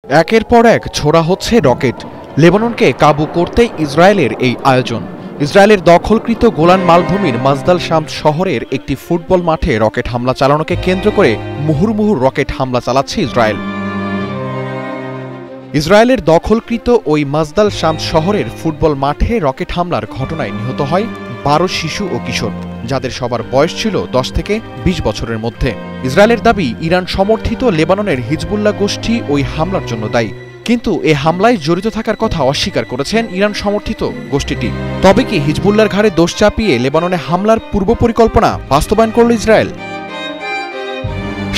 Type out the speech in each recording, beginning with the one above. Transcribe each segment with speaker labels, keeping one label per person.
Speaker 1: একের পর এক ছোড়া হচ্ছে রকেট। লেবাননকে কাবু করতে ইসরায়েলের এই আয়োজন। ইসরায়েলের দখলকৃত গোলান মালভূমির মাজদাল শামস শহরের একটি ফুটবল মাঠে রকেট হামলা চালানোকে কেন্দ্র করে মুহুর্মুহু রকেট হামলা চালাচ্ছে ইসরায়েল। ইসরায়েলের দখলকৃত ওই মাজদাল শামস শহরের ফুটবল মাঠে রকেট হামলার ঘটনায় নিহত হয় 12 শিশু ও কিশোর, যাদের সবার বয়স ছিল 10 থেকে 20 বছরের মধ্যে। ইসরায়েলের দাবি, ইরান সমর্থিত লেবাননের হিজবুল্লাহ গোষ্ঠী ওই হামলার জন্য দায়ী। কিন্তু এ হামলায় জড়িত থাকার কথা অস্বীকার করেছেন ইরান সমর্থিত গোষ্ঠীটি। তবে কি হিজবুল্লাহর ঘাড়ে দোষ চাপিয়ে লেবাননে হামলার পূর্ব পরিকল্পনা বাস্তবায়ন করল ইসরায়েল?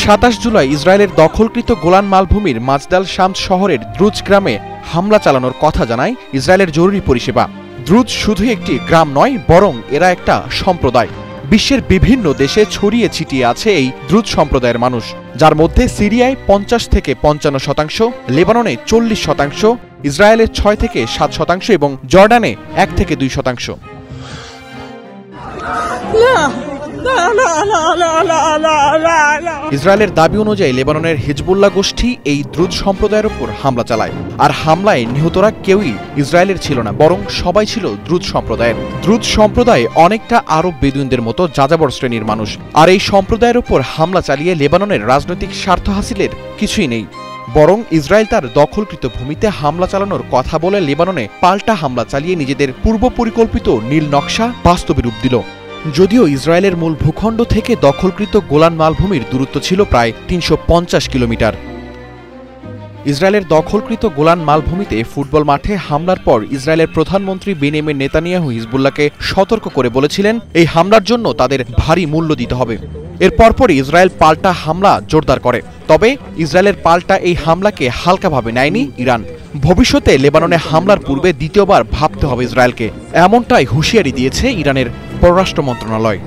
Speaker 1: 27 জুলাই ইসরায়েলের দখলকৃত গোলান মালভূমির মাজদাল শামস শহরের দ্রুজ গ্রামে হামলা চালানোর কথা জানায় ইসরায়েলের জরুরি পরিষেবা। দ্রুজ শুধু একটি গ্রাম নয়, বরং এরা একটা সম্প্রদায়। বিশ্বের বিভিন্ন দেশে ছড়িয়ে ছিটিয়ে আছে এই দ্রুজ সম্প্রদায়ের মানুষ, যার মধ্যে সিরিয়ায় 50 থেকে 55%, লেবাননে 40%, ইসরায়েলের 6 থেকে 7% এবং জর্ডানে 1 থেকে 2%। ইসরায়েলের দাবি অনুযায়ী লেবাননের হিজবুল্লাহ গোষ্ঠী এই দ্রুজ সম্প্রদায়ের উপর হামলা চালায়। আর হামলায় নিহতরা কেউই ইসরায়েলের ছিল না, বরং সবাই ছিল দ্রুজ সম্প্রদায়ের। দ্রুজ সম্প্রদায় অনেকটা আরব বেদুইনদের মতো যাযাবর শ্রেণীর মানুষ। আর এই সম্প্রদায়ের উপর হামলা চালিয়ে লেবাননের রাজনৈতিক স্বার্থ হাসিলের কিছুই নেই, বরং ইসরায়েল তার দখলকৃত ভূমিতে হামলা চালানোর কথা বলে লেবাননে পাল্টা হামলা চালিয়ে নিজেদের পূর্ব পরিকল্পিত নীল নকশা বাস্তবে রূপ দিল। যদিও ইসরায়েলের মূল ভূখণ্ড থেকে দখলকৃত গোলান মালভূমির দূরত্ব ছিল প্রায় 350 কিলোমিটার। ইসরায়েলের দখলকৃত গোলান মালভূমিতে ফুটবল মাঠে হামলার পর ইসরায়েলের প্রধানমন্ত্রী বেনিয়ামিন নেতানিয়াহু হিজবুল্লাহকে সতর্ক করে বলেছিলেন, এই হামলার জন্য তাদের ভারী মূল্য দিতে হবে। এর পরপরই ইসরায়েল পাল্টা হামলা জোরদার করে। তবে ইসরায়েলের পাল্টা এই হামলাকে হালকাভাবে নেয়নি ইরান। ভবিষ্যতে লেবাননে হামলার পূর্বে দ্বিতীয়বার ভাবতে হবে ইসরায়েলকে, এমনটাই হুঁশিয়ারি দিয়েছে ইরানের পররাষ্ট্র মন্ত্রণালয়।